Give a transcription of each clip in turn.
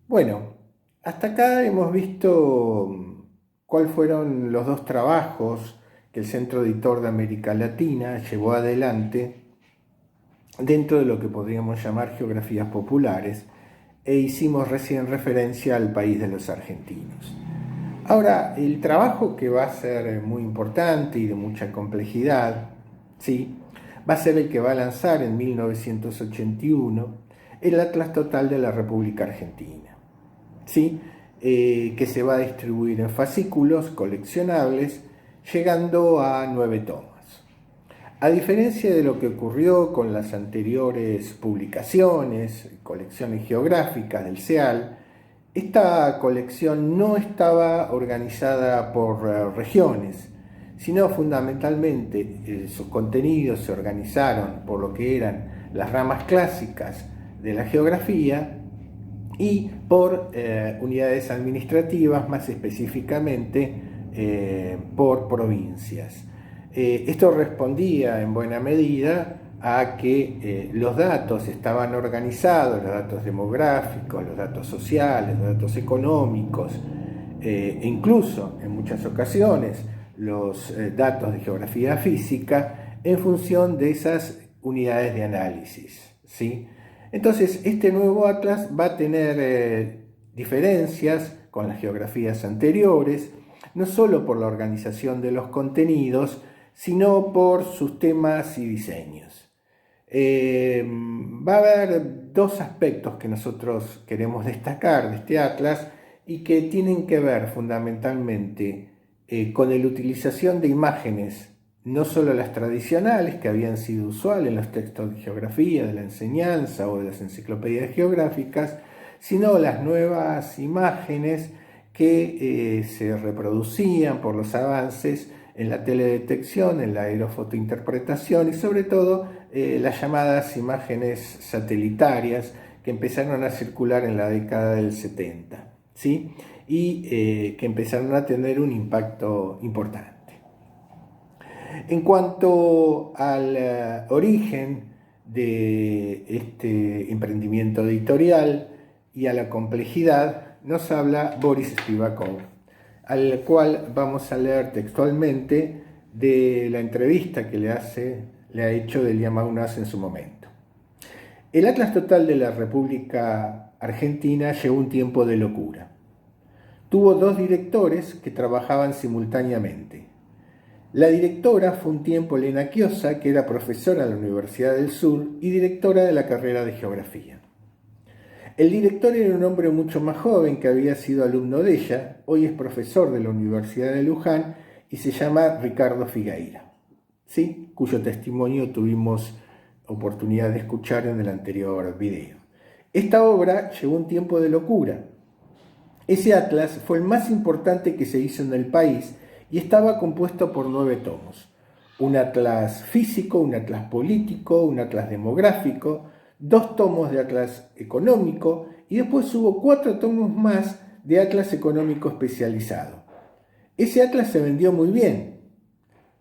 Bueno, hasta acá hemos visto cuáles fueron los dos trabajos que el Centro Editor de América Latina llevó adelante dentro de lo que podríamos llamar geografías populares, e hicimos recién referencia al país de los argentinos. Ahora, el trabajo que va a ser muy importante y de mucha complejidad, ¿sí?, va a ser el que va a lanzar en 1981 el Atlas Total de la República Argentina, ¿sí?, que se va a distribuir en fascículos coleccionables, llegando a 9 tomas. A diferencia de lo que ocurrió con las anteriores publicaciones, colecciones geográficas del CEAL, esta colección no estaba organizada por regiones, sino fundamentalmente sus contenidos se organizaron por lo que eran las ramas clásicas de la geografía y por unidades administrativas, más específicamente por provincias. Esto respondía en buena medida a que los datos estaban organizados, los datos demográficos, los datos sociales, los datos económicos, e incluso en muchas ocasiones los datos de geografía física en función de esas unidades de análisis, ¿sí? Entonces, este nuevo atlas va a tener diferencias con las geografías anteriores, no solo por la organización de los contenidos, sino por sus temas y diseños. Va a haber dos aspectos que nosotros queremos destacar de este atlas y que tienen que ver fundamentalmente con la utilización de imágenes, no solo las tradicionales que habían sido usuales en los textos de geografía, de la enseñanza o de las enciclopedias geográficas, sino las nuevas imágenes que se reproducían por los avances en la teledetección, en la aerofotointerpretación y sobre todo las llamadas imágenes satelitarias que empezaron a circular en la década del 70, ¿sí?, y que empezaron a tener un impacto importante. En cuanto al origen de este emprendimiento editorial y a la complejidad, nos habla Boris Spivakov, al cual vamos a leer textualmente de la entrevista que le ha hecho Delia Maunas en su momento. El Atlas Total de la República Argentina llevó un tiempo de locura. Tuvo dos directores que trabajaban simultáneamente. La directora fue un tiempo Elena Chiosa, que era profesora en la Universidad del Sur y directora de la carrera de Geografía. El director era un hombre mucho más joven que había sido alumno de ella, hoy es profesor de la Universidad de Luján y se llama Ricardo Figueira, ¿sí?, cuyo testimonio tuvimos oportunidad de escuchar en el anterior video. Esta obra llevó un tiempo de locura. Ese atlas fue el más importante que se hizo en el país y estaba compuesto por 9 tomos. Un atlas físico, un atlas político, un atlas demográfico, 2 tomos de atlas económico y después hubo 4 tomos más de atlas económico especializado. Ese atlas se vendió muy bien.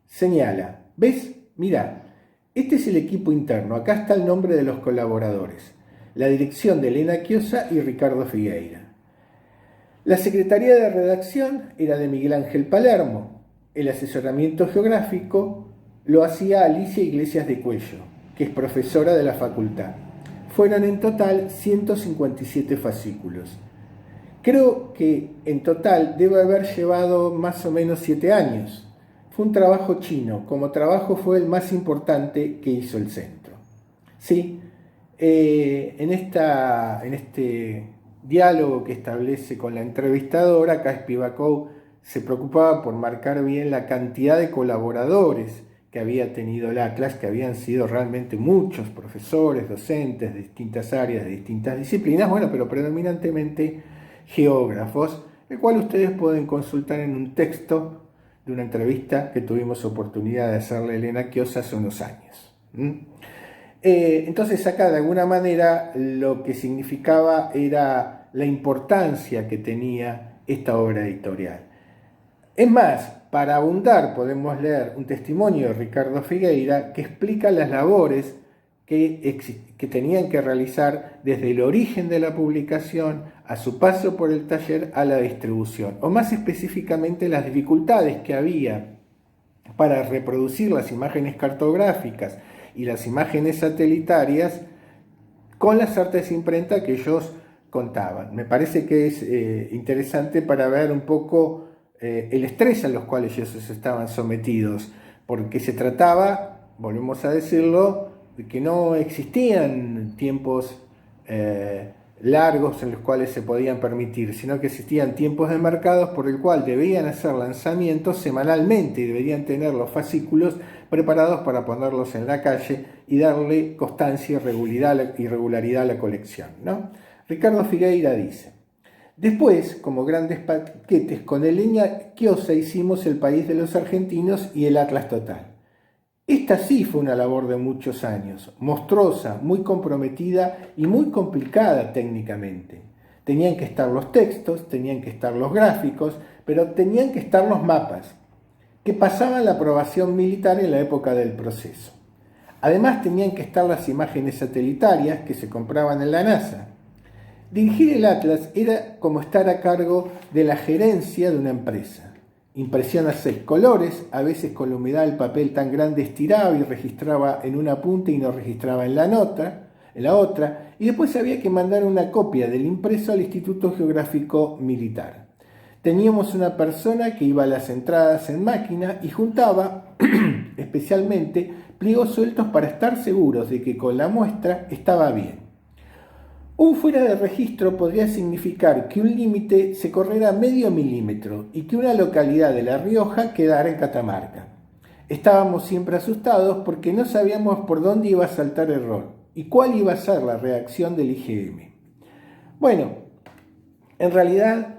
Señala, ¿ves? Mirá, este es el equipo interno, acá está el nombre de los colaboradores, la dirección de Elena Chiosa y Ricardo Figueira. La secretaría de redacción era de Miguel Ángel Palermo. El asesoramiento geográfico lo hacía Alicia Iglesias de Cuello, que es profesora de la facultad. Fueron en total 157 fascículos. Creo que en total debe haber llevado más o menos 7 años. Fue un trabajo chino, como trabajo fue el más importante que hizo el centro. Sí, en este diálogo que establece con la entrevistadora, acá Spivakov se preocupaba por marcar bien la cantidad de colaboradores que había tenido el Atlas, que habían sido realmente muchos profesores, docentes de distintas áreas, de distintas disciplinas, bueno, pero predominantemente geógrafos, el cual ustedes pueden consultar en un texto de una entrevista que tuvimos oportunidad de hacerle a Elena Chiosa hace unos años. Entonces acá de alguna manera lo que significaba era la importancia que tenía esta obra editorial. Es más, para abundar podemos leer un testimonio de Ricardo Figueira que explica las labores que tenían que realizar desde el origen de la publicación a su paso por el taller a la distribución, o más específicamente las dificultades que había para reproducir las imágenes cartográficas y las imágenes satelitarias con las artes de imprenta que ellos contaban. Me parece que es interesante para ver un poco el estrés a los cuales ellos estaban sometidos, porque se trataba, volvemos a decirlo, de que no existían tiempos largos en los cuales se podían permitir, sino que existían tiempos de mercados por el cual debían hacer lanzamientos semanalmente y deberían tener los fascículos preparados para ponerlos en la calle y darle constancia y regularidad a la colección, ¿no? Ricardo Figueira dice: después, como grandes paquetes, con el Leña Quiosa hicimos El País de los Argentinos y el Atlas Total. Esta sí fue una labor de muchos años, monstruosa, muy comprometida y muy complicada técnicamente. Tenían que estar los textos, tenían que estar los gráficos, pero tenían que estar los mapas, que pasaban la aprobación militar en la época del proceso. Además tenían que estar las imágenes satelitarias que se compraban en la NASA. Dirigir el Atlas era como estar a cargo de la gerencia de una empresa. Impresión a 6 colores, a veces con la humedad el papel tan grande estiraba y registraba en una punta y no registraba en la otra, y después había que mandar una copia del impreso al Instituto Geográfico Militar. Teníamos una persona que iba a las entradas en máquina y juntaba, especialmente, pliegos sueltos para estar seguros de que con la muestra estaba bien. Un fuera de registro podría significar que un límite se corriera medio milímetro y que una localidad de La Rioja quedara en Catamarca. Estábamos siempre asustados porque no sabíamos por dónde iba a saltar error y cuál iba a ser la reacción del IGM. Bueno, en realidad,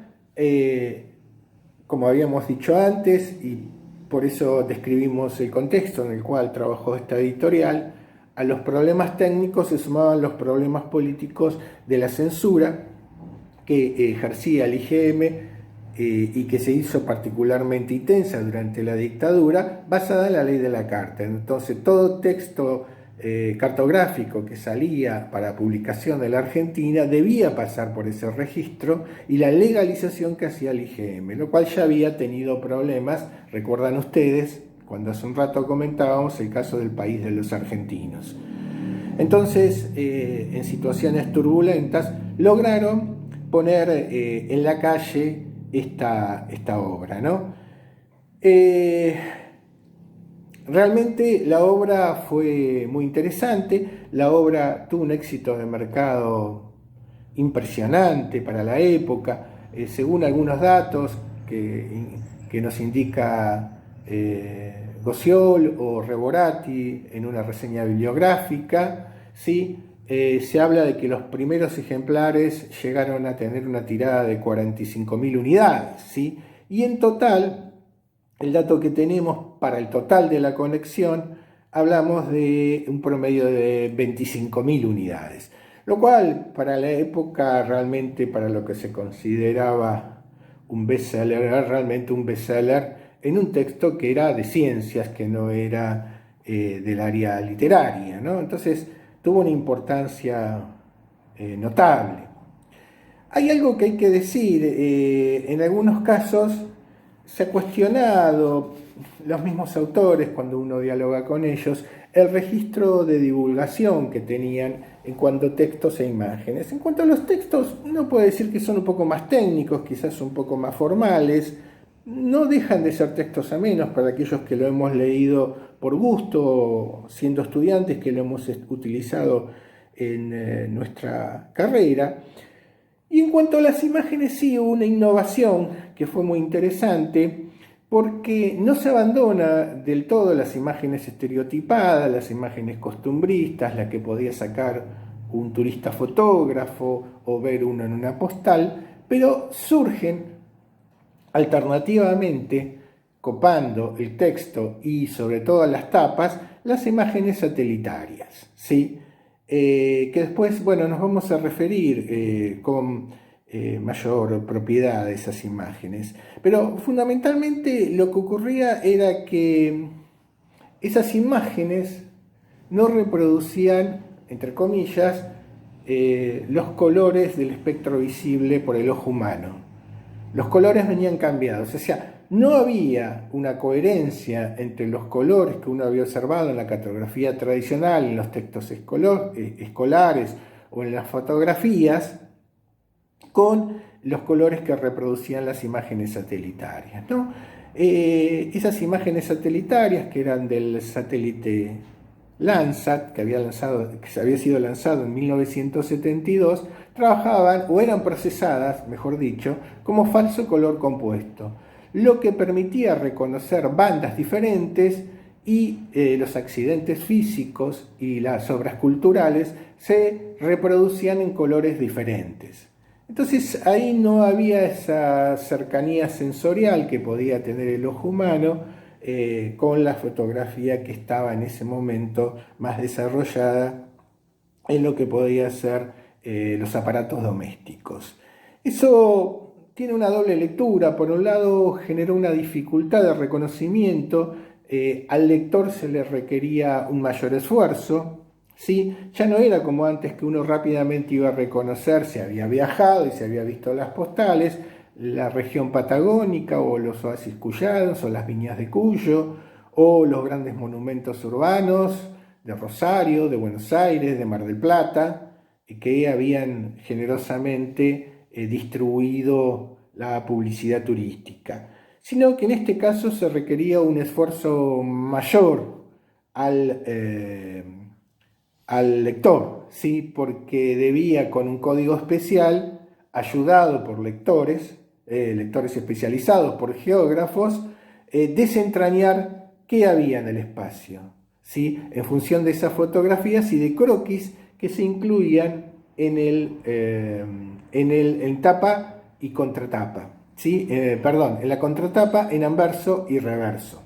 como habíamos dicho antes, y por eso describimos el contexto en el cual trabajó esta editorial, a los problemas técnicos se sumaban los problemas políticos de la censura que ejercía el IGM y que se hizo particularmente intensa durante la dictadura, basada en la ley de la carta. Entonces, todo texto cartográfico que salía para publicación de la Argentina debía pasar por ese registro y la legalización que hacía el IGM, lo cual ya había tenido problemas, recuerdan ustedes, cuando hace un rato comentábamos el caso del País de los Argentinos. Entonces, en situaciones turbulentas, lograron poner en la calle esta obra, ¿no? Realmente la obra fue muy interesante, la obra tuvo un éxito de mercado impresionante para la época, según algunos datos que nos indica Gociol o Reborati en una reseña bibliográfica, ¿sí? Se habla de que los primeros ejemplares llegaron a tener una tirada de 45.000 unidades, ¿sí? Y en total, el dato que tenemos para el total de la colección, hablamos de un promedio de 25.000 unidades, lo cual para la época, realmente para lo que se consideraba un bestseller, era realmente un bestseller en un texto que era de ciencias, que no era del área literaria, ¿no? Entonces tuvo una importancia notable. Hay algo que hay que decir, en algunos casos se ha cuestionado, los mismos autores, cuando uno dialoga con ellos, el registro de divulgación que tenían en cuanto a textos e imágenes. En cuanto a los textos, uno puede decir que son un poco más técnicos, quizás un poco más formales, no dejan de ser textos amenos para aquellos que lo hemos leído por gusto, siendo estudiantes, que lo hemos utilizado en nuestra carrera. Y en cuanto a las imágenes, sí hubo una innovación que fue muy interesante, porque no se abandona del todo las imágenes estereotipadas, las imágenes costumbristas, la que podía sacar un turista fotógrafo o ver uno en una postal, pero surgen alternativamente, copando el texto y sobre todo las tapas, las imágenes satelitarias, ¿sí? Que después, bueno, nos vamos a referir con mayor propiedad a esas imágenes. Pero fundamentalmente lo que ocurría era que esas imágenes no reproducían, entre comillas, los colores del espectro visible por el ojo humano. Los colores venían cambiados, o sea, no había una coherencia entre los colores que uno había observado en la cartografía tradicional, en los textos escolares o en las fotografías, con los colores que reproducían las imágenes satelitarias, ¿no? Esas imágenes satelitarias, que eran del satélite Landsat, que había sido lanzado en 1972, trabajaban o eran procesadas, mejor dicho, como falso color compuesto, lo que permitía reconocer bandas diferentes y los accidentes físicos y las obras culturales se reproducían en colores diferentes. Entonces ahí no había esa cercanía sensorial que podía tener el ojo humano con la fotografía que estaba en ese momento más desarrollada en lo que podía ser los aparatos domésticos. Eso tiene una doble lectura. Por un lado, generó una dificultad de reconocimiento, al lector se le requería un mayor esfuerzo, ¿sí? Ya no era como antes, que uno rápidamente iba a reconocer si había viajado y si había visto las postales, la región patagónica o los oasis cuyanos o las viñas de Cuyo o los grandes monumentos urbanos de Rosario, de Buenos Aires, de Mar del Plata, que habían generosamente distribuido la publicidad turística, sino que en este caso se requería un esfuerzo mayor al lector, ¿sí? Porque debía, con un código especial, ayudado por lectores especializados, por geógrafos, desentrañar qué había en el espacio, ¿sí? En función de esas fotografías y de croquis que se incluían en tapa y contratapa, ¿sí? En la contratapa, en anverso y reverso.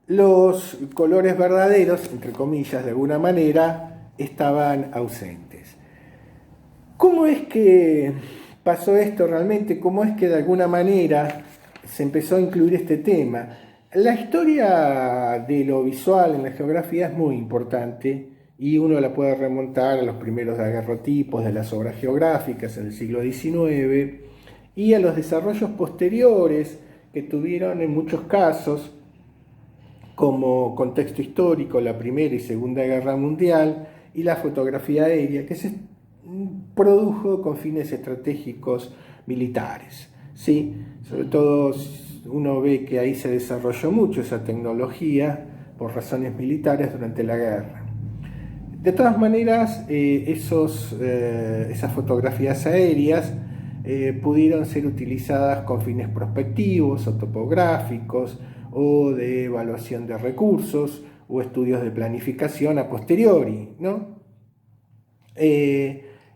Los colores verdaderos, entre comillas, de alguna manera, estaban ausentes. ¿Cómo es que pasó esto realmente? ¿Cómo es que de alguna manera se empezó a incluir este tema? La historia de lo visual en la geografía es muy importante y uno la puede remontar a los primeros daguerrotipos de las obras geográficas en el siglo XIX y a los desarrollos posteriores que tuvieron en muchos casos como contexto histórico la Primera y Segunda Guerra Mundial y la fotografía aérea, que se produjo con fines estratégicos militares, ¿sí? Sobre todo uno ve que ahí se desarrolló mucho esa tecnología por razones militares durante la guerra. De todas maneras, esas fotografías aéreas pudieron ser utilizadas con fines prospectivos o topográficos o de evaluación de recursos o estudios de planificación a posteriori, ¿no?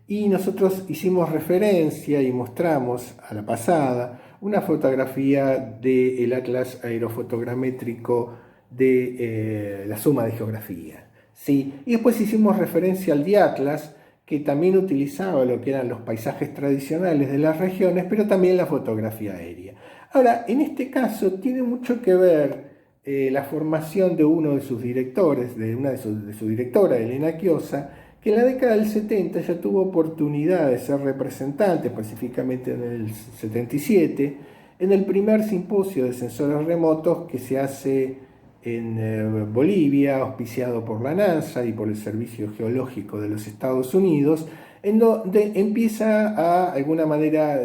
Y nosotros hicimos referencia y mostramos a la pasada una fotografía del Atlas Aerofotogramétrico de la Suma de Geografía, ¿sí? Y después hicimos referencia al Diatlas, que también utilizaba lo que eran los paisajes tradicionales de las regiones, pero también la fotografía aérea. Ahora, en este caso tiene mucho que ver la formación de uno de sus directores, de su directora, Elena Chiosa, que en la década del 70 ya tuvo oportunidad de ser representante, específicamente en el 77, en el primer simposio de sensores remotos que se hace en Bolivia, auspiciado por la NASA y por el Servicio Geológico de los Estados Unidos, en donde empieza a alguna manera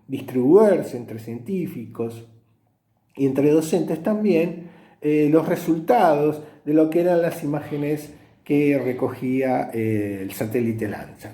distribuirse entre científicos y entre docentes también los resultados de lo que eran las imágenes que recogía el satélite Landsat.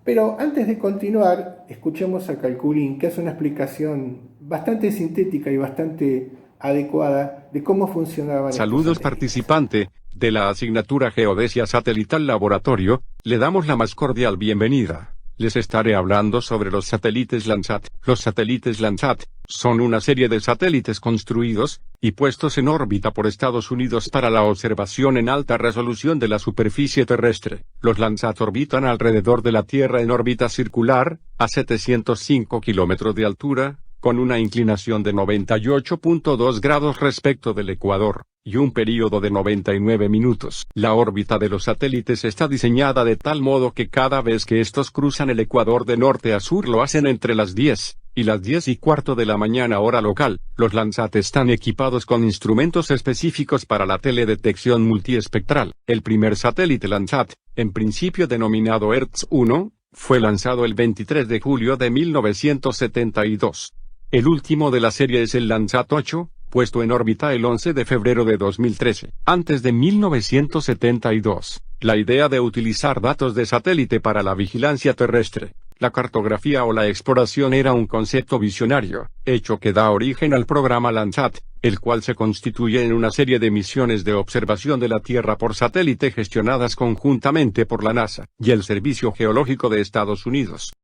Pero antes de continuar, escuchemos a Calculín, que hace una explicación bastante sintética y bastante adecuada de cómo funcionaban. Saludos participante de la asignatura Geodesia Satelital Laboratorio, le damos la más cordial bienvenida. Les estaré hablando sobre los satélites Landsat. Los satélites Landsat son una serie de satélites construidos y puestos en órbita por Estados Unidos para la observación en alta resolución de la superficie terrestre. Los Landsat orbitan alrededor de la Tierra en órbita circular, a 705 kilómetros de altura, con una inclinación de 98.2 grados respecto del ecuador, y un período de 99 minutos. La órbita de los satélites está diseñada de tal modo que cada vez que estos cruzan el ecuador de norte a sur lo hacen entre las 10 y las 10:15 de la mañana hora local. Los Landsat están equipados con instrumentos específicos para la teledetección multiespectral. El primer satélite Landsat, en principio denominado Hertz-1, fue lanzado el 23 de julio de 1972. El último de la serie es el Landsat 8, puesto en órbita el 11 de febrero de 2013. Antes de 1972, la idea de utilizar datos de satélite para la vigilancia terrestre, la cartografía o la exploración era un concepto visionario, hecho que da origen al programa Landsat, el cual se constituye en una serie de misiones de observación de la Tierra por satélite gestionadas conjuntamente por la NASA y el Servicio Geológico de Estados Unidos.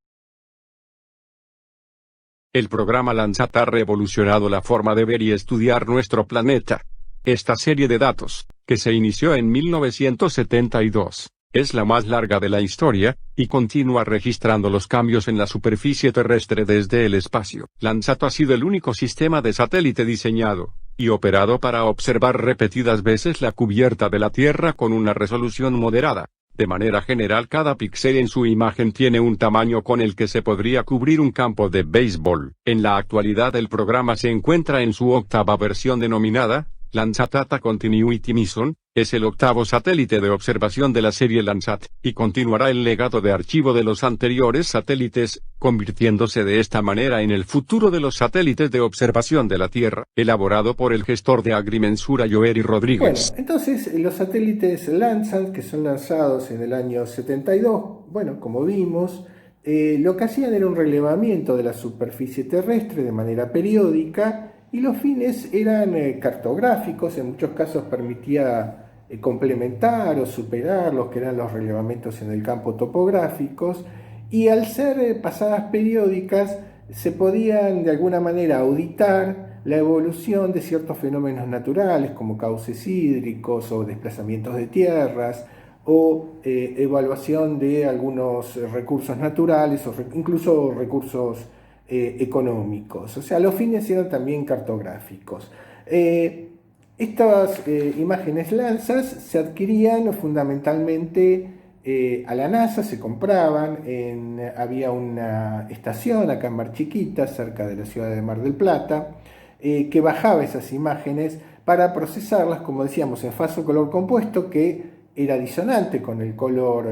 El programa Landsat ha revolucionado la forma de ver y estudiar nuestro planeta. Esta serie de datos, que se inició en 1972, es la más larga de la historia, y continúa registrando los cambios en la superficie terrestre desde el espacio. Landsat ha sido el único sistema de satélite diseñado y operado para observar repetidas veces la cubierta de la Tierra con una resolución moderada. De manera general, cada píxel en su imagen tiene un tamaño con el que se podría cubrir un campo de béisbol. En la actualidad el programa se encuentra en su octava versión denominada Landsat Data Continuity Mission. Es el octavo satélite de observación de la serie Landsat, y continuará el legado de archivo de los anteriores satélites, convirtiéndose de esta manera en el futuro de los satélites de observación de la Tierra, elaborado por el gestor de agrimensura Joeri Rodríguez. Bueno, entonces los satélites Landsat, que son lanzados en el año 72, bueno, como vimos, lo que hacían era un relevamiento de la superficie terrestre de manera periódica, y los fines eran cartográficos. En muchos casos permitía complementar o superar los que eran los relevamientos en el campo topográficos, y al ser pasadas periódicas se podían de alguna manera auditar la evolución de ciertos fenómenos naturales como cauces hídricos o desplazamientos de tierras, o evaluación de algunos recursos naturales o incluso recursos económicos. O sea, los fines eran también cartográficos. Estas imágenes Landsat se adquirían fundamentalmente a la NASA, se compraban, había una estación acá en Mar Chiquita, cerca de la ciudad de Mar del Plata, que bajaba esas imágenes para procesarlas, como decíamos, en fase color compuesto, que era disonante con el color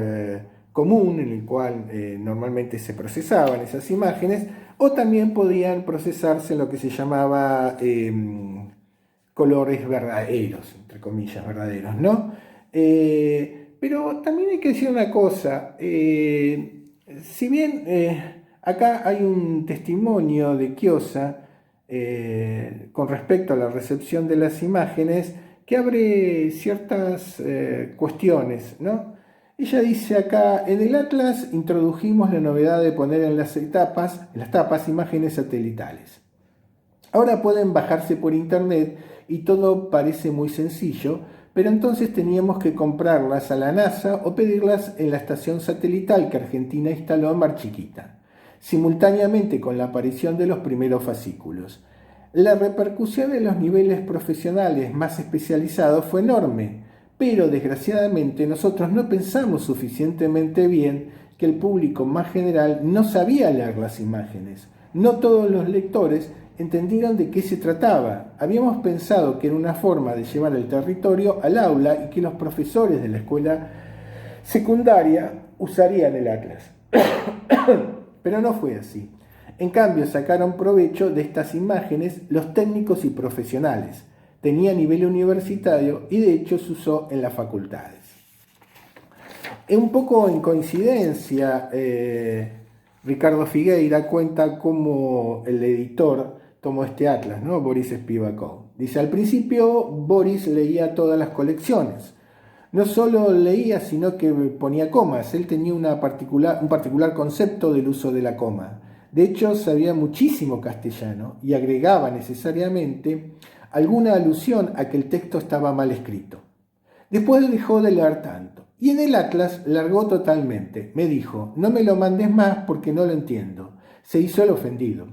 común en el cual normalmente se procesaban esas imágenes, o también podían procesarse en lo que se llamaba colores verdaderos, entre comillas, verdaderos, ¿no? Pero también hay que decir una cosa, si bien acá hay un testimonio de Kiosa con respecto a la recepción de las imágenes que abre ciertas cuestiones, ¿no? Ella dice acá: en el Atlas introdujimos la novedad de poner en las tapas imágenes satelitales. Ahora pueden bajarse por internet y todo parece muy sencillo, pero entonces teníamos que comprarlas a la NASA o pedirlas en la estación satelital que Argentina instaló en Mar Chiquita, simultáneamente con la aparición de los primeros fascículos. La repercusión en los niveles profesionales más especializados fue enorme, pero desgraciadamente nosotros no pensamos suficientemente bien que el público más general no sabía leer las imágenes. No todos los lectores entendieron de qué se trataba. Habíamos pensado que era una forma de llevar el territorio al aula y que los profesores de la escuela secundaria usarían el Atlas. Pero no fue así. En cambio, sacaron provecho de estas imágenes los técnicos y profesionales. Tenía nivel universitario y de hecho se usó en las facultades. Un poco en coincidencia, Ricardo Figueira cuenta cómo el editor tomó este atlas, ¿no? Boris Spivakov. Dice: al principio Boris leía todas las colecciones. No solo leía, sino que ponía comas. Él tenía un particular concepto del uso de la coma. De hecho, sabía muchísimo castellano y agregaba necesariamente alguna alusión a que el texto estaba mal escrito. Después dejó de leer tanto. Y en el Atlas largó totalmente. Me dijo: no me lo mandes más porque no lo entiendo. Se hizo el ofendido.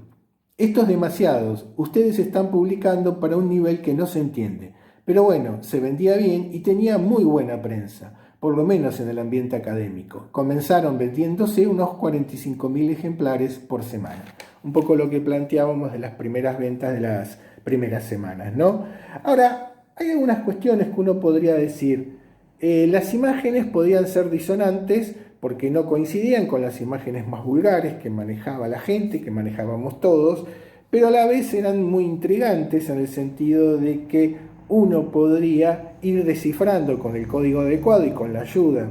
Esto es demasiado, ustedes están publicando para un nivel que no se entiende. Pero bueno, se vendía bien y tenía muy buena prensa, por lo menos en el ambiente académico. Comenzaron vendiéndose unos 45.000 ejemplares por semana. Un poco lo que planteábamos de las primeras ventas de las primeras semanas, ¿no? Ahora, hay algunas cuestiones que uno podría decir. Las imágenes podían ser disonantes porque no coincidían con las imágenes más vulgares que manejaba la gente, que manejábamos todos, pero a la vez eran muy intrigantes en el sentido de que uno podría ir descifrando con el código adecuado y con la ayuda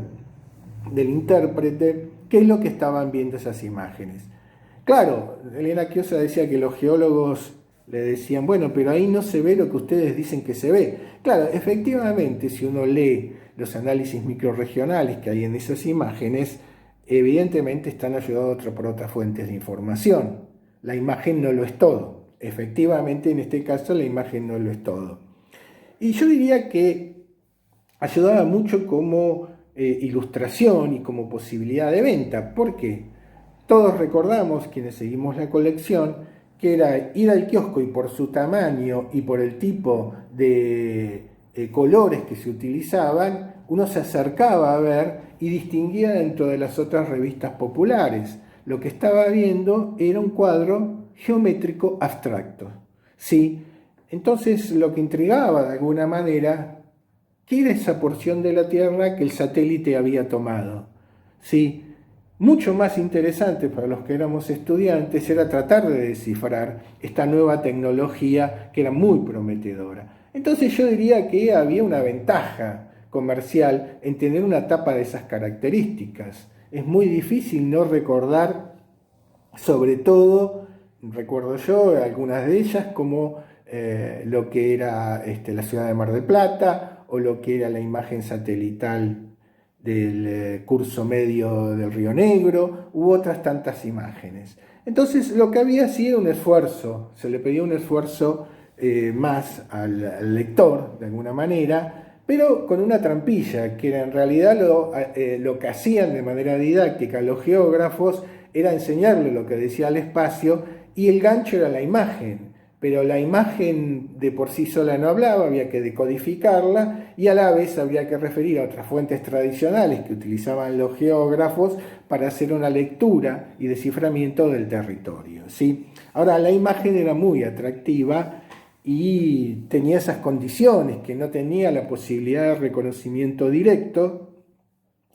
del intérprete qué es lo que estaban viendo esas imágenes. Claro, Elena Chiosa decía que los geólogos le decían, bueno, pero ahí no se ve lo que ustedes dicen que se ve. Claro, efectivamente, si uno lee los análisis microrregionales que hay en esas imágenes, evidentemente están ayudados por otras fuentes de información. La imagen no lo es todo. Efectivamente, en este caso, la imagen no lo es todo. Y yo diría que ayudaba mucho como ilustración y como posibilidad de venta. ¿Por qué? Todos recordamos, quienes seguimos la colección, que era ir al kiosco y por su tamaño y por el tipo de colores que se utilizaban, uno se acercaba a ver y distinguía dentro de las otras revistas populares. Lo que estaba viendo era un cuadro geométrico abstracto. ¿Sí? Entonces lo que intrigaba de alguna manera, ¿qué era esa porción de la Tierra que el satélite había tomado? ¿Sí? Mucho más interesante para los que éramos estudiantes era tratar de descifrar esta nueva tecnología que era muy prometedora. Entonces yo diría que había una ventaja comercial en tener una tapa de esas características. Es muy difícil no recordar, sobre todo, recuerdo yo algunas de ellas, como lo que era la ciudad de Mar del Plata o lo que era la imagen satelital del curso medio del Río Negro, u otras tantas imágenes. Entonces lo que había sido un esfuerzo, se le pedía un esfuerzo más al lector, de alguna manera, pero con una trampilla, que era en realidad lo que hacían de manera didáctica los geógrafos, era enseñarle lo que decía el espacio, y el gancho era la imagen. Pero la imagen de por sí sola no hablaba, había que decodificarla y a la vez había que referir a otras fuentes tradicionales que utilizaban los geógrafos para hacer una lectura y desciframiento del territorio, ¿sí? Ahora, la imagen era muy atractiva y tenía esas condiciones, que no tenía la posibilidad de reconocimiento directo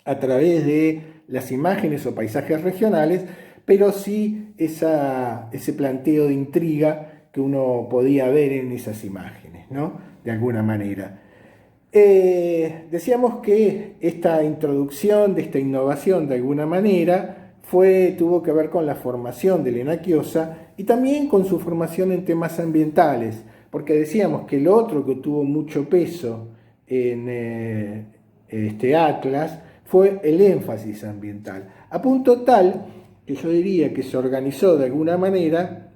a través de las imágenes o paisajes regionales, pero sí ese planteo de intriga que uno podía ver en esas imágenes, ¿no? De alguna manera. Decíamos que esta introducción de esta innovación, de alguna manera, tuvo que ver con la formación de Elena Chiosa y también con su formación en temas ambientales, porque decíamos que lo otro que tuvo mucho peso en este atlas fue el énfasis ambiental, a punto tal que yo diría que se organizó de alguna manera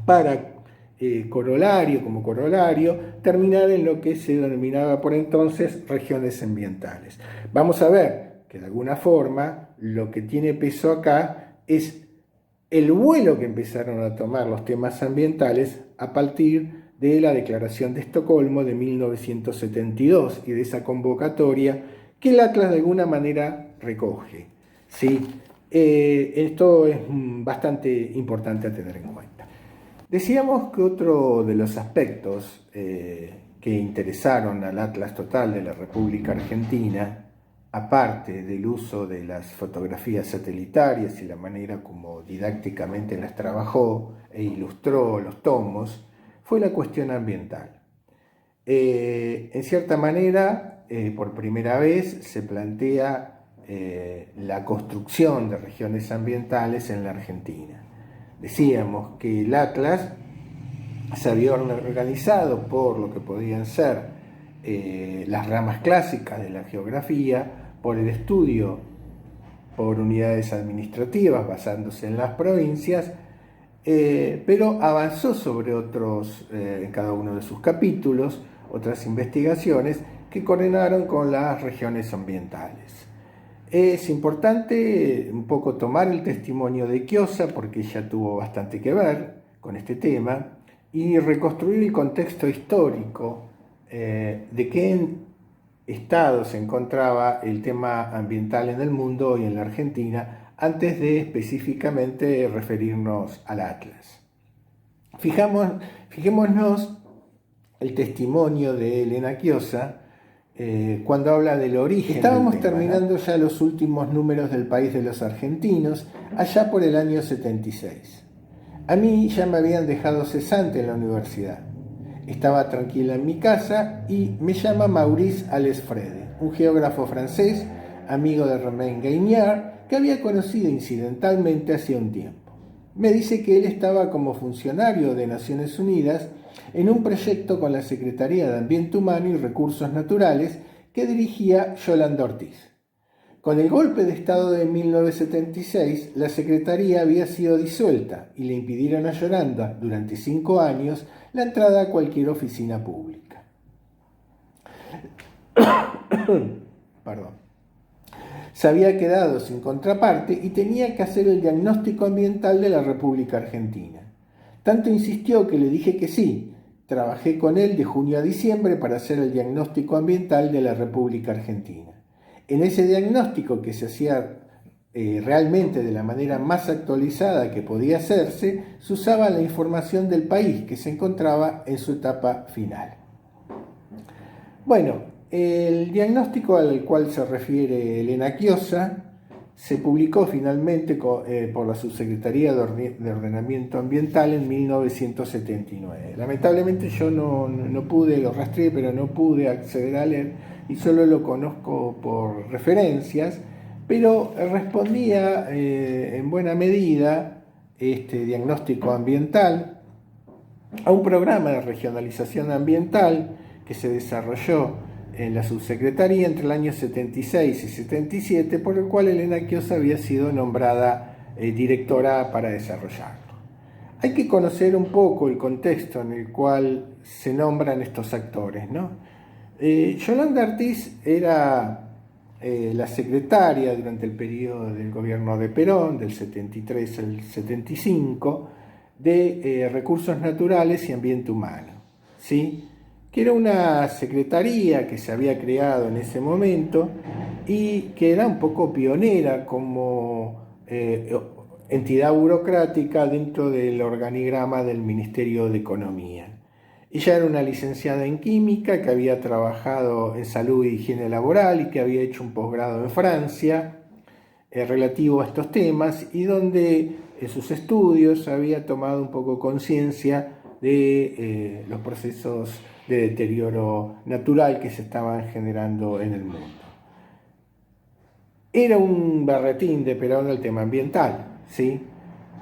para como corolario, terminar en lo que se denominaba por entonces regiones ambientales. Vamos a ver que de alguna forma lo que tiene peso acá es el vuelo que empezaron a tomar los temas ambientales a partir de la Declaración de Estocolmo de 1972 y de esa convocatoria que el Atlas de alguna manera recoge. ¿Sí? Esto es bastante importante a tener en cuenta. Decíamos que otro de los aspectos que interesaron al Atlas Total de la República Argentina, aparte del uso de las fotografías satelitarias y la manera como didácticamente las trabajó e ilustró los tomos, fue la cuestión ambiental. En cierta manera, por primera vez se plantea la construcción de regiones ambientales en la Argentina. Decíamos que el Atlas se había organizado por lo que podían ser las ramas clásicas de la geografía, por el estudio por unidades administrativas basándose en las provincias, pero avanzó sobre otros, en cada uno de sus capítulos, otras investigaciones que coordinaron con las regiones ambientales. Es importante un poco tomar el testimonio de Chiosa porque ella tuvo bastante que ver con este tema y reconstruir el contexto histórico de qué estado se encontraba el tema ambiental en el mundo y en la Argentina antes de específicamente referirnos al Atlas. Fijémonos el testimonio de Elena Chiosa cuando habla del origen. Estábamos terminando ya los últimos números del País de los Argentinos, allá por el año 76. A mí ya me habían dejado cesante en la universidad. Estaba tranquila en mi casa y me llama Maurice Alesfrede, un geógrafo francés, amigo de Romain Gaignard, que había conocido incidentalmente hacía un tiempo. Me dice que él estaba como funcionario de Naciones Unidas en un proyecto con la Secretaría de Ambiente Humano y Recursos Naturales que dirigía Yolanda Ortiz. Con el golpe de Estado de 1976, la Secretaría había sido disuelta y le impidieron a Yolanda, durante 5 años, la entrada a cualquier oficina pública. Perdón. Se había quedado sin contraparte y tenía que hacer el diagnóstico ambiental de la República Argentina. Tanto insistió que le dije que sí. Trabajé con él de junio a diciembre para hacer el diagnóstico ambiental de la República Argentina. En ese diagnóstico, que se hacía realmente de la manera más actualizada que podía hacerse, se usaba la información del país que se encontraba en su etapa final. Bueno, el diagnóstico al cual se refiere Elena Chiosa se publicó finalmente por la Subsecretaría de Ordenamiento Ambiental en 1979. Lamentablemente yo no pude, lo rastreé, pero no pude acceder a leer y solo lo conozco por referencias, pero respondía en buena medida este diagnóstico ambiental a un programa de regionalización ambiental que se desarrolló en la subsecretaría entre el año 76 y 77, por el cual Elena Chiosa había sido nombrada directora para desarrollarlo. Hay que conocer un poco el contexto en el cual se nombran estos actores, ¿no? Yolanda Ortiz era la secretaria durante el periodo del gobierno de Perón, del 73 al 75, de Recursos Naturales y Ambiente Humano, ¿sí? Que era una secretaría que se había creado en ese momento y que era un poco pionera como entidad burocrática dentro del organigrama del Ministerio de Economía. Ella era una licenciada en química que había trabajado en salud y higiene laboral y que había hecho un posgrado en Francia relativo a estos temas, y donde en sus estudios había tomado un poco conciencia de los procesos de deterioro natural que se estaban generando en el mundo. Era un berretín de Perón el tema ambiental, ¿sí?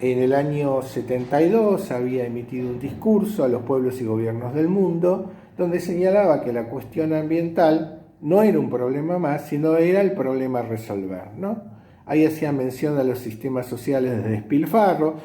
En el año 72 había emitido un discurso a los pueblos y gobiernos del mundo donde señalaba que la cuestión ambiental no era un problema más, sino era el problema a resolver, ¿no? Ahí hacía mención a los sistemas sociales de despilfarro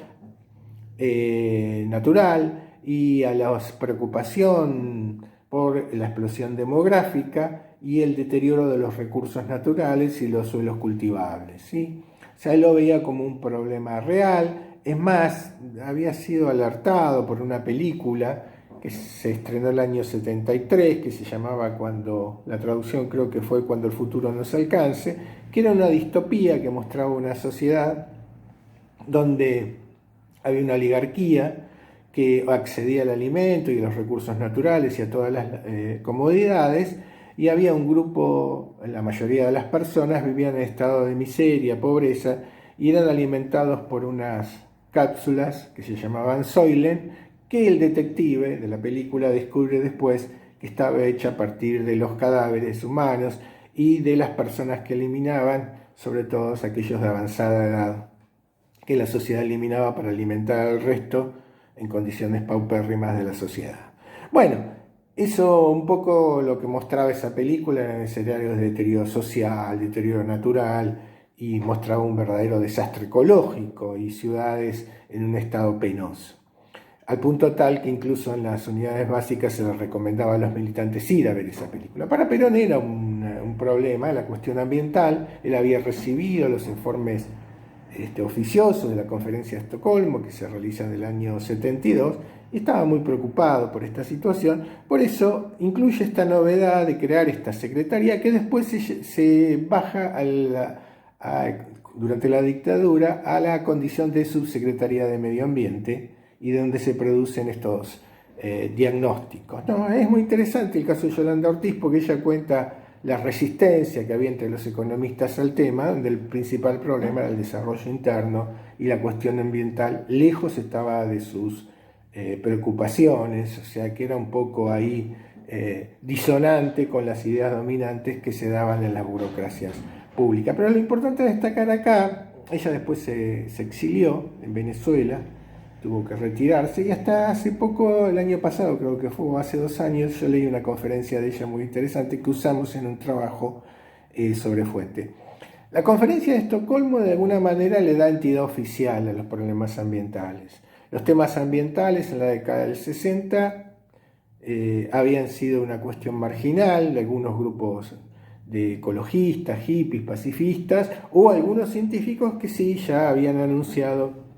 natural y a la preocupación por la explosión demográfica y el deterioro de los recursos naturales y los suelos cultivables, ¿sí? O sea, él lo veía como un problema real. Es más, había sido alertado por una película que se estrenó el año 73, que se llamaba la traducción creo que fue Cuando el futuro nos alcance, que era una distopía que mostraba una sociedad donde había una oligarquía que accedía al alimento y a los recursos naturales y a todas las comodidades, y había un grupo, la mayoría de las personas vivían en estado de miseria, pobreza, y eran alimentados por unas cápsulas que se llamaban Soylent, que el detective de la película descubre después que estaba hecha a partir de los cadáveres humanos y de las personas que eliminaban, sobre todo aquellos de avanzada edad, que la sociedad eliminaba para alimentar al resto en condiciones paupérrimas de la sociedad. Bueno, eso un poco lo que mostraba esa película en escenarios de deterioro social, deterioro natural, y mostraba un verdadero desastre ecológico y ciudades en un estado penoso. Al punto tal que incluso en las unidades básicas se les recomendaba a los militantes ir a ver esa película. Para Perón era un problema la cuestión ambiental. Él había recibido los informes oficioso de la Conferencia de Estocolmo, que se realiza en el año 72, y estaba muy preocupado por esta situación. Por eso incluye esta novedad de crear esta secretaría, que después se baja durante la dictadura a la condición de subsecretaría de Medio Ambiente, y de donde se producen estos diagnósticos. No, es muy interesante el caso de Yolanda Ortiz, porque ella cuenta la resistencia que había entre los economistas al tema, donde el principal problema era el desarrollo interno y la cuestión ambiental lejos estaba de sus preocupaciones, o sea que era un poco ahí disonante con las ideas dominantes que se daban en las burocracias públicas. Pero lo importante es destacar acá, ella después se exilió en Venezuela, tuvo que retirarse, y hasta hace poco, el año pasado creo que fue, hace 2 años, yo leí una conferencia de ella muy interesante que usamos en un trabajo sobre Fuente. La Conferencia de Estocolmo de alguna manera le da entidad oficial a los problemas ambientales. Los temas ambientales en la década del 60 habían sido una cuestión marginal de algunos grupos de ecologistas, hippies, pacifistas, o algunos científicos que sí ya habían anunciado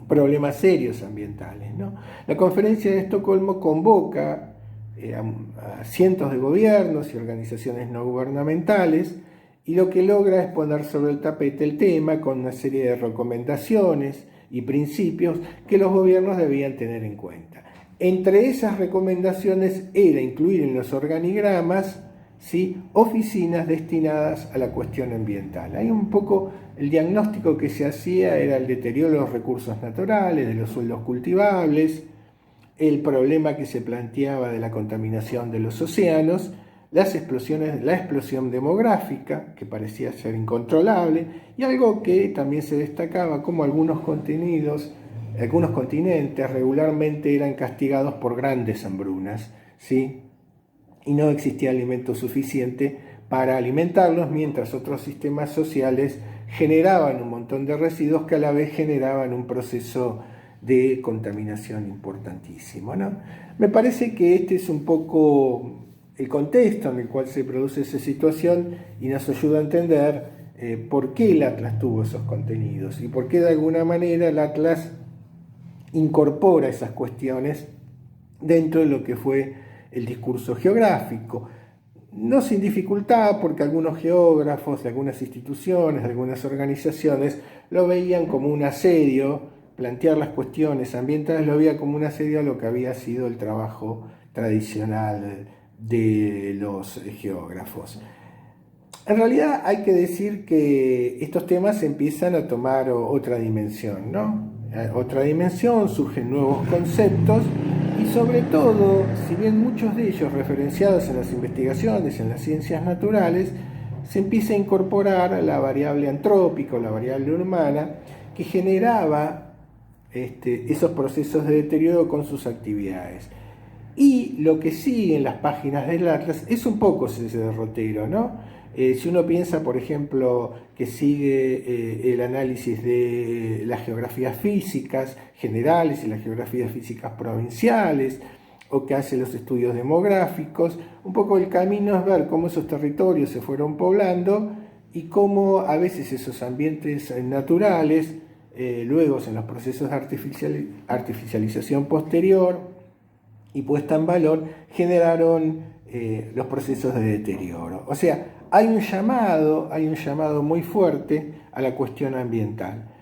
problemas serios ambientales, ¿no? La Conferencia de Estocolmo convoca a cientos de gobiernos y organizaciones no gubernamentales, y lo que logra es poner sobre el tapete el tema con una serie de recomendaciones y principios que los gobiernos debían tener en cuenta. Entre esas recomendaciones era incluir en los organigramas, ¿sí?, oficinas destinadas a la cuestión ambiental. Hay un poco el diagnóstico que se hacía era el deterioro de los recursos naturales, de los suelos cultivables, el problema que se planteaba de la contaminación de los océanos, la explosión demográfica, que parecía ser incontrolable, y algo que también se destacaba, como algunos continentes regularmente eran castigados por grandes hambrunas, ¿sí?, y no existía alimento suficiente para alimentarlos, mientras otros sistemas sociales generaban un montón de residuos que a la vez generaban un proceso de contaminación importantísimo, ¿no? Me parece que este es un poco el contexto en el cual se produce esa situación, y nos ayuda a entender por qué el Atlas tuvo esos contenidos y por qué de alguna manera el Atlas incorpora esas cuestiones dentro de lo que fue el discurso geográfico. No sin dificultad, porque algunos geógrafos de algunas instituciones, de algunas organizaciones, lo veían como un asedio, plantear las cuestiones ambientales lo veía como un asedio a lo que había sido el trabajo tradicional de los geógrafos. En realidad hay que decir que estos temas empiezan a tomar otra dimensión, ¿no? Otra dimensión, surgen nuevos conceptos, y sobre todo, si bien muchos de ellos referenciados en las investigaciones, en las ciencias naturales, se empieza a incorporar la variable antrópica o la variable humana que generaba esos procesos de deterioro con sus actividades. Y lo que sigue en las páginas del Atlas es un poco ese derrotero, ¿no? Si uno piensa, por ejemplo, que sigue el análisis de las geografías físicas generales y las geografías físicas provinciales, o que hace los estudios demográficos, un poco el camino es ver cómo esos territorios se fueron poblando y cómo a veces esos ambientes naturales, luego en los procesos de artificialización posterior y puesta en valor, generaron los procesos de deterioro. O sea, hay un llamado muy fuerte a la cuestión ambiental.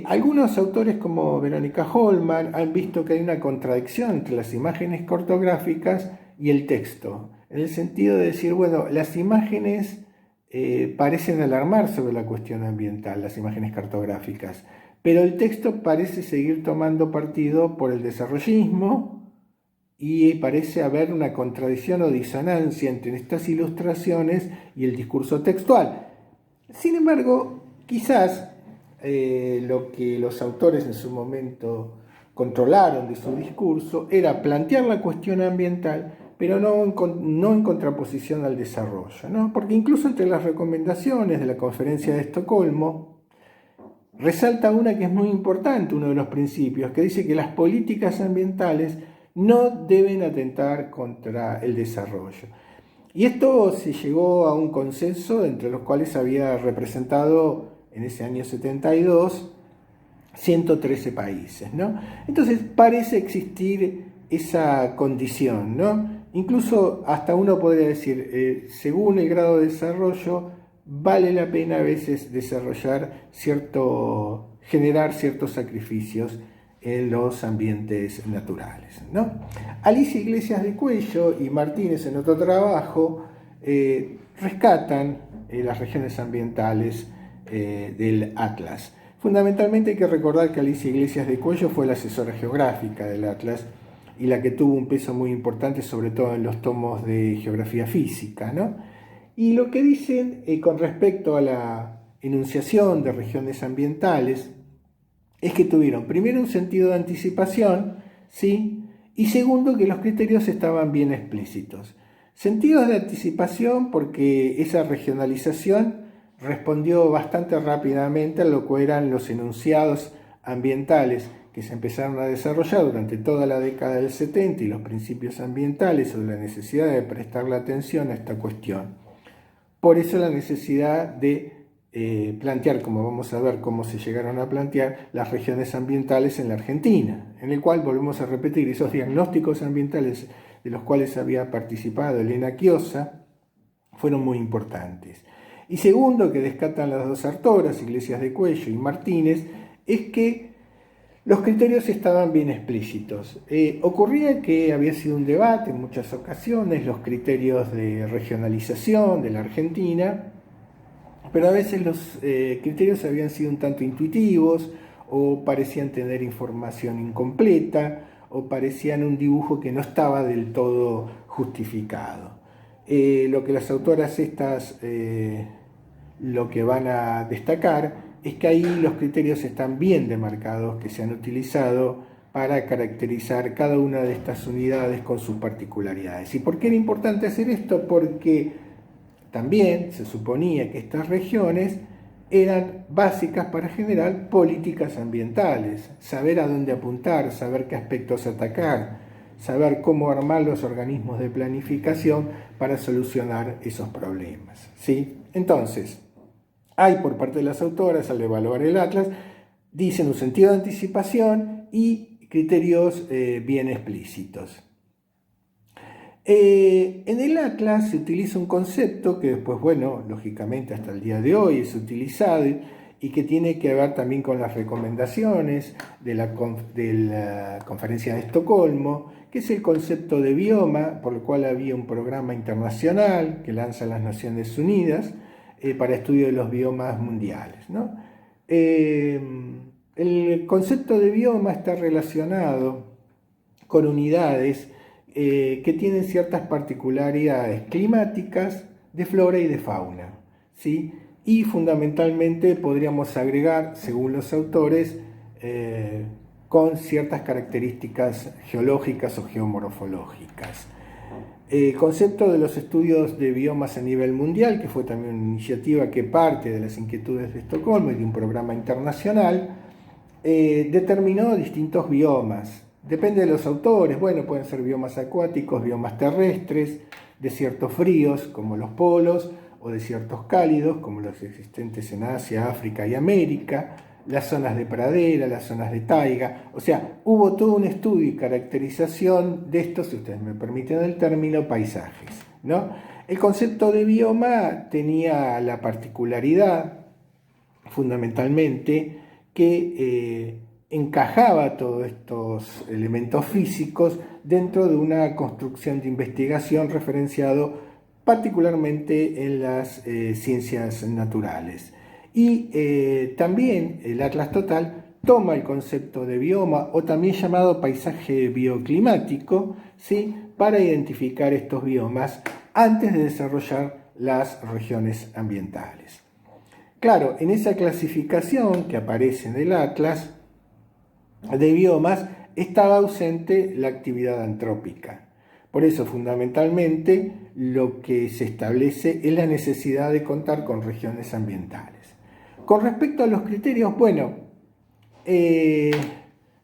Algunos autores como Verónica Holman han visto que hay una contradicción entre las imágenes cartográficas y el texto, en el sentido de decir, bueno, las imágenes parecen alarmar sobre la cuestión ambiental, las imágenes cartográficas, pero el texto parece seguir tomando partido por el desarrollismo, y parece haber una contradicción o disonancia entre estas ilustraciones y el discurso textual. Sin embargo, quizás lo que los autores en su momento controlaron de su discurso era plantear la cuestión ambiental, pero no en contraposición al desarrollo, ¿no? Porque incluso entre las recomendaciones de la Conferencia de Estocolmo resalta una que es muy importante, uno de los principios, que dice que las políticas ambientales no deben atentar contra el desarrollo. Y esto se llegó a un consenso entre los cuales había representado en ese año 72, 113 países, ¿no? Entonces parece existir esa condición, ¿no? Incluso hasta uno podría decir, según el grado de desarrollo, vale la pena a veces generar ciertos sacrificios en los ambientes naturales, ¿no? Alicia Iglesias de Cuello y Martínez en otro trabajo rescatan las regiones ambientales del Atlas. Fundamentalmente hay que recordar que Alicia Iglesias de Cuello fue la asesora geográfica del Atlas y la que tuvo un peso muy importante, sobre todo en los tomos de geografía física, ¿no? Y lo que dicen con respecto a la enunciación de regiones ambientales es que tuvieron primero un sentido de anticipación, ¿sí? Y segundo, que los criterios estaban bien explícitos. Sentidos de anticipación porque esa regionalización respondió bastante rápidamente a lo que eran los enunciados ambientales que se empezaron a desarrollar durante toda la década del 70 y los principios ambientales sobre la necesidad de prestarle atención a esta cuestión. Por eso la necesidad de plantear, como vamos a ver cómo se llegaron a plantear, las regiones ambientales en la Argentina, en el cual volvemos a repetir esos diagnósticos ambientales de los cuales había participado Elena Chiosa, fueron muy importantes. Y segundo, que descatan las dos autoras, Iglesias de Cuello y Martínez, es que los criterios estaban bien explícitos. Ocurría que había sido un debate en muchas ocasiones, los criterios de regionalización de la Argentina, pero a veces los criterios habían sido un tanto intuitivos o parecían tener información incompleta o parecían un dibujo que no estaba del todo justificado. Lo que las autoras estas lo que van a destacar es que ahí los criterios están bien demarcados, que se han utilizado para caracterizar cada una de estas unidades con sus particularidades. ¿Y por qué era importante hacer esto? Porque también se suponía que estas regiones eran básicas para generar políticas ambientales, saber a dónde apuntar, saber qué aspectos atacar, saber cómo armar los organismos de planificación para solucionar esos problemas, ¿sí? Entonces, hay por parte de las autoras, al evaluar el Atlas, dicen un sentido de anticipación y criterios bien explícitos. En el Atlas se utiliza un concepto que después, bueno, lógicamente hasta el día de hoy es utilizado y que tiene que ver también con las recomendaciones de la Conferencia de Estocolmo, que es el concepto de bioma, por el cual había un programa internacional que lanza las Naciones Unidas para estudio de los biomas mundiales, ¿no? El concepto de bioma está relacionado con unidades que tienen ciertas particularidades climáticas, de flora y de fauna, ¿sí? Y fundamentalmente podríamos agregar, según los autores, con ciertas características geológicas o geomorfológicas. El concepto de los estudios de biomas a nivel mundial, que fue también una iniciativa que parte de las inquietudes de Estocolmo y de un programa internacional, determinó distintos biomas. Depende de los autores, bueno, pueden ser biomas acuáticos, biomas terrestres, desiertos fríos como los polos o desiertos cálidos como los existentes en Asia, África y América, las zonas de pradera, las zonas de taiga. O sea, hubo todo un estudio y caracterización de estos, si ustedes me permiten el término, paisajes, ¿no? El concepto de bioma tenía la particularidad, fundamentalmente, que encajaba todos estos elementos físicos dentro de una construcción de investigación referenciado particularmente en las ciencias naturales. Y también el Atlas Total toma el concepto de bioma o también llamado paisaje bioclimático, ¿sí?, para identificar estos biomas antes de desarrollar las regiones ambientales. Claro, en esa clasificación que aparece en el Atlas de biomas estaba ausente la actividad antrópica. Por eso, fundamentalmente, lo que se establece es la necesidad de contar con regiones ambientales. Con respecto a los criterios, bueno,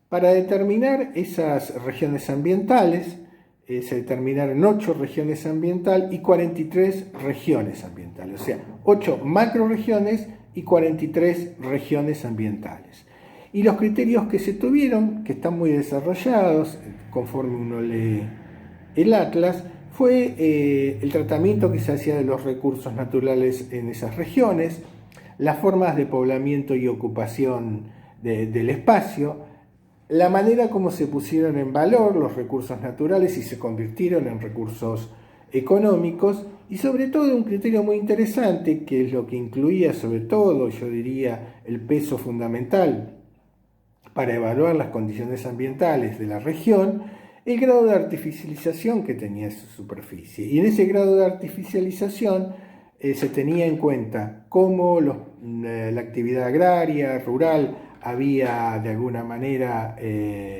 para determinar esas regiones ambientales, se determinaron 8 regiones ambientales y 43 regiones ambientales, o sea, 8 macroregiones y 43 regiones ambientales. Y los criterios que se tuvieron, que están muy desarrollados conforme uno lee el Atlas, fue el tratamiento que se hacía de los recursos naturales en esas regiones, las formas de poblamiento y ocupación del espacio, la manera como se pusieron en valor los recursos naturales y se convirtieron en recursos económicos, y sobre todo un criterio muy interesante, que es lo que incluía sobre todo, yo diría, el peso fundamental para evaluar las condiciones ambientales de la región, el grado de artificialización que tenía su superficie. Y en ese grado de artificialización se tenía en cuenta cómo la actividad agraria, rural, había de alguna manera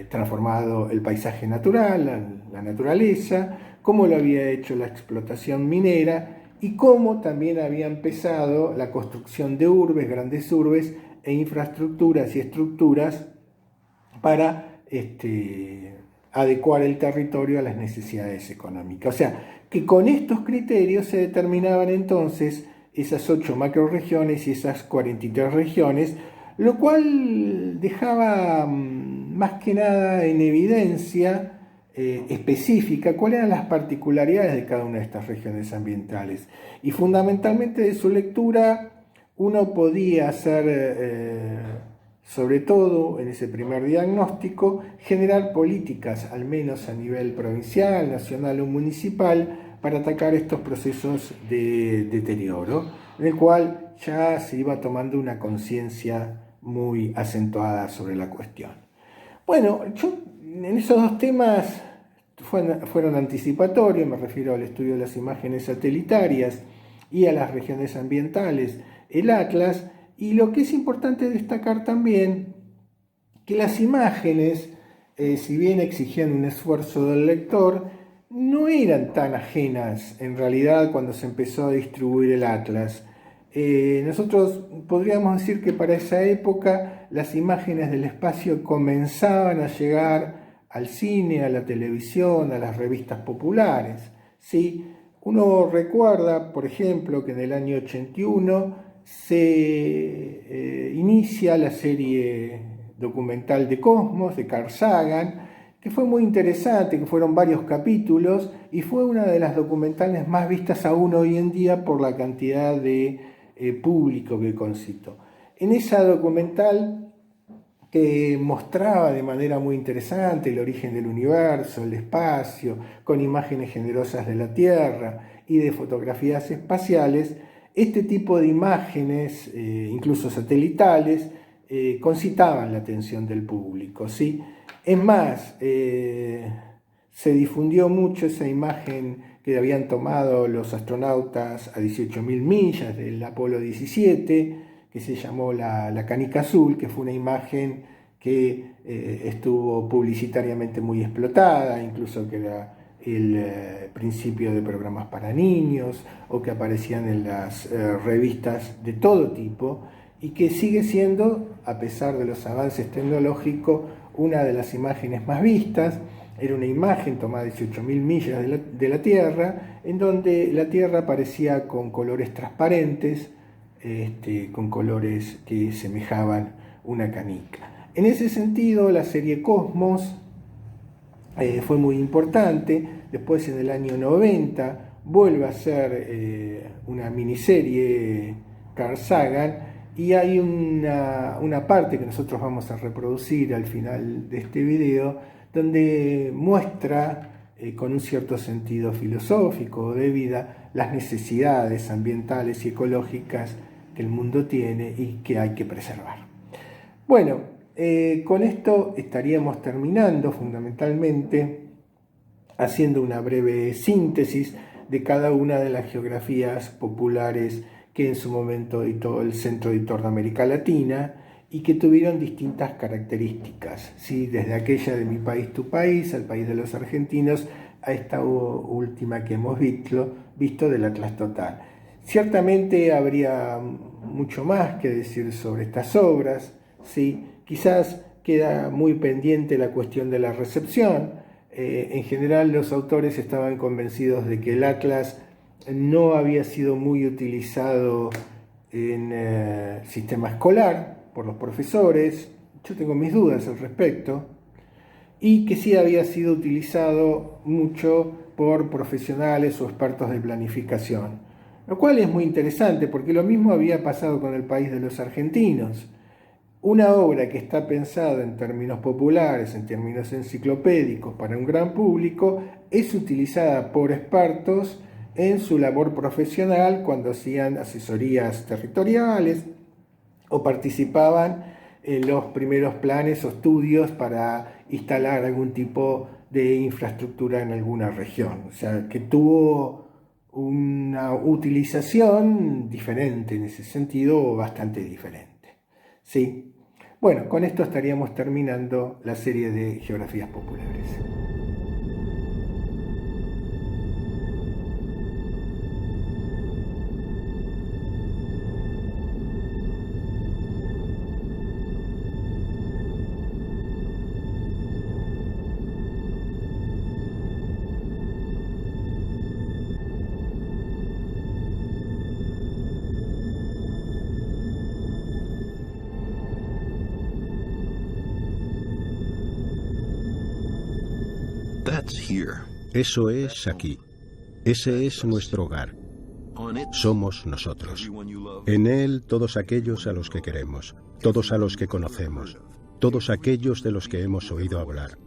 transformado el paisaje natural, la naturaleza, cómo lo había hecho la explotación minera y cómo también había empezado la construcción de urbes, grandes urbes e infraestructuras y estructuras para adecuar el territorio a las necesidades económicas. O sea, que con estos criterios se determinaban entonces esas 8 macroregiones y esas 43 regiones, lo cual dejaba más que nada en evidencia específica cuáles eran las particularidades de cada una de estas regiones ambientales. Y fundamentalmente de su lectura uno podía hacer, sobre todo en ese primer diagnóstico, generar políticas, al menos a nivel provincial, nacional o municipal, para atacar estos procesos de deterioro, en el cual ya se iba tomando una conciencia muy acentuada sobre la cuestión. Bueno, yo en esos dos temas fueron anticipatorios, me refiero al estudio de las imágenes satelitarias y a las regiones ambientales, el Atlas, y lo que es importante destacar también, que las imágenes, si bien exigían un esfuerzo del lector, no eran tan ajenas en realidad cuando se empezó a distribuir el Atlas. Nosotros podríamos decir que para esa época las imágenes del espacio comenzaban a llegar al cine, a la televisión, a las revistas populares, ¿sí? Uno recuerda, por ejemplo, que en el año 81 se inicia la serie documental de Cosmos, de Carl Sagan, que fue muy interesante, que fueron varios capítulos y fue una de las documentales más vistas aún hoy en día por la cantidad de público que concitó. En esa documental, que mostraba de manera muy interesante el origen del universo, el espacio, con imágenes generosas de la Tierra y de fotografías espaciales, este tipo de imágenes, incluso satelitales, concitaban la atención del público, ¿sí? Es más, se difundió mucho esa imagen que habían tomado los astronautas a 18.000 millas del Apolo 17, que se llamó la canica azul, que fue una imagen que estuvo publicitariamente muy explotada, incluso que era el principio de programas para niños o que aparecían en las revistas de todo tipo, y que sigue siendo, a pesar de los avances tecnológicos, una de las imágenes más vistas. Era una imagen tomada de 18.000 millas de la Tierra, en donde la Tierra aparecía con colores transparentes, con colores que semejaban una canica. En ese sentido, la serie Cosmos fue muy importante. Después, en el año 90, vuelve a ser una miniserie Carl Sagan, y hay una parte que nosotros vamos a reproducir al final de este video, donde muestra con un cierto sentido filosófico o de vida las necesidades ambientales y ecológicas que el mundo tiene y que hay que preservar. Bueno, con esto estaríamos terminando fundamentalmente haciendo una breve síntesis de cada una de las geografías populares que en su momento editó el Centro Editor de América Latina y que tuvieron distintas características, ¿sí? Desde aquella de Mi País, Tu País, al País de los Argentinos, a esta última que hemos visto del Atlas Total. Ciertamente habría mucho más que decir sobre estas obras, ¿sí? Quizás queda muy pendiente la cuestión de la recepción. En general los autores estaban convencidos de que el Atlas no había sido muy utilizado en el sistema escolar por los profesores. Yo tengo mis dudas al respecto. Y que sí había sido utilizado mucho por profesionales o expertos de planificación. Lo cual es muy interesante porque lo mismo había pasado con El país de los argentinos. Una obra que está pensada en términos populares, en términos enciclopédicos para un gran público, es utilizada por expertos en su labor profesional cuando hacían asesorías territoriales o participaban en los primeros planes o estudios para instalar algún tipo de infraestructura en alguna región. O sea, que tuvo una utilización diferente en ese sentido, bastante diferente. Sí. Bueno, con esto estaríamos terminando la serie de geografías populares. Eso es aquí. Ese es nuestro hogar. Somos nosotros. En él todos aquellos a los que queremos, todos a los que conocemos, todos aquellos de los que hemos oído hablar.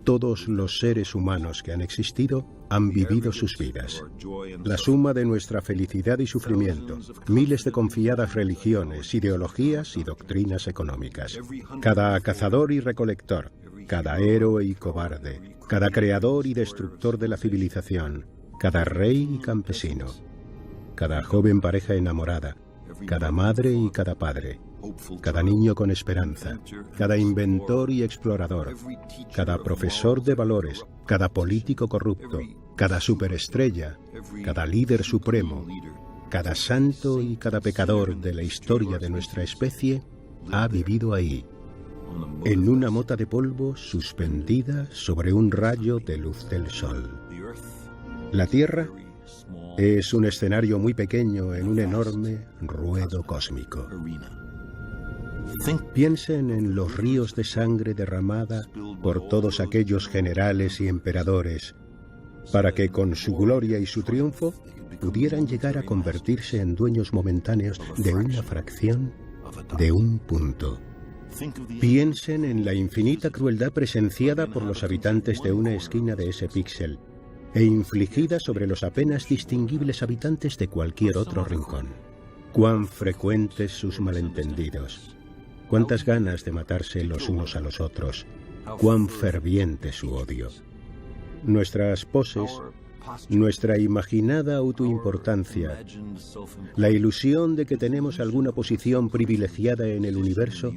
Todos los seres humanos que han existido han vivido sus vidas. La suma de nuestra felicidad y sufrimiento, miles de confiadas religiones, ideologías y doctrinas económicas. Cada cazador y recolector, cada héroe y cobarde, cada creador y destructor de la civilización, cada rey y campesino, cada joven pareja enamorada, cada madre y cada padre, cada niño con esperanza, cada inventor y explorador, cada profesor de valores, cada político corrupto, cada superestrella, cada líder supremo, cada santo y cada pecador de la historia de nuestra especie ha vivido ahí, en una mota de polvo suspendida sobre un rayo de luz del sol. La Tierra es un escenario muy pequeño en un enorme ruedo cósmico. Piensen en los ríos de sangre derramada por todos aquellos generales y emperadores, para que con su gloria y su triunfo pudieran llegar a convertirse en dueños momentáneos de una fracción de un punto. Piensen en la infinita crueldad presenciada por los habitantes de una esquina de ese píxel e infligida sobre los apenas distinguibles habitantes de cualquier otro rincón. Cuán frecuentes sus malentendidos, cuántas ganas de matarse los unos a los otros, cuán ferviente su odio. Nuestras poses, nuestra imaginada autoimportancia, la ilusión de que tenemos alguna posición privilegiada en el universo,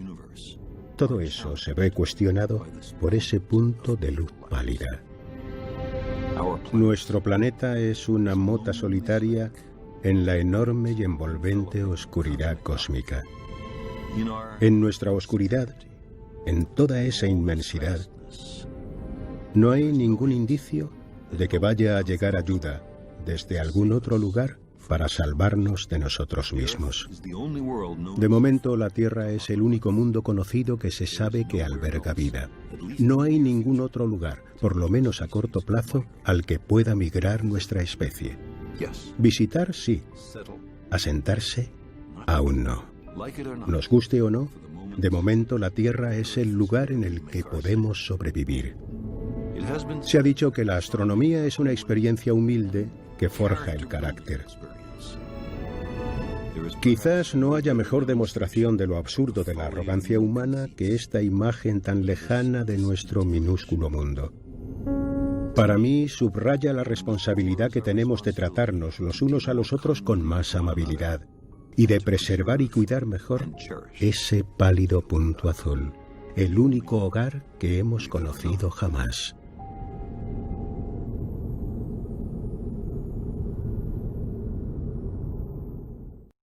todo eso se ve cuestionado por ese punto de luz pálida. Nuestro planeta es una mota solitaria en la enorme y envolvente oscuridad cósmica. En nuestra oscuridad, en toda esa inmensidad, no hay ningún indicio de que vaya a llegar ayuda desde algún otro lugar para salvarnos de nosotros mismos. De momento, la Tierra es el único mundo conocido que se sabe que alberga vida. No hay ningún otro lugar, por lo menos a corto plazo, al que pueda migrar nuestra especie. Visitar, sí. Asentarse, aún no. Nos guste o no, de momento la Tierra es el lugar en el que podemos sobrevivir. Se ha dicho que la astronomía es una experiencia humilde que forja el carácter. Quizás no haya mejor demostración de lo absurdo de la arrogancia humana que esta imagen tan lejana de nuestro minúsculo mundo. Para mí subraya la responsabilidad que tenemos de tratarnos los unos a los otros con más amabilidad y de preservar y cuidar mejor ese pálido punto azul, el único hogar que hemos conocido jamás.